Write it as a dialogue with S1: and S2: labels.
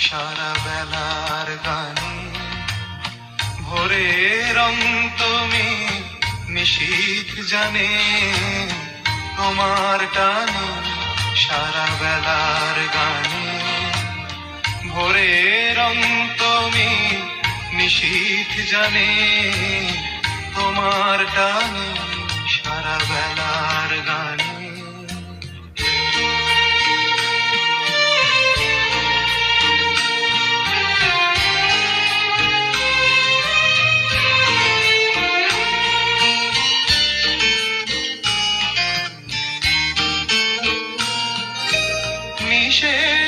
S1: সারা বেলার গানে ভোরের তুমি নিশীথ জানে তোমার টানে সারা বেলার গানে ভোরের তুমি নিশীথ জানে তোমার টানে সারা বেলার গানে নিশে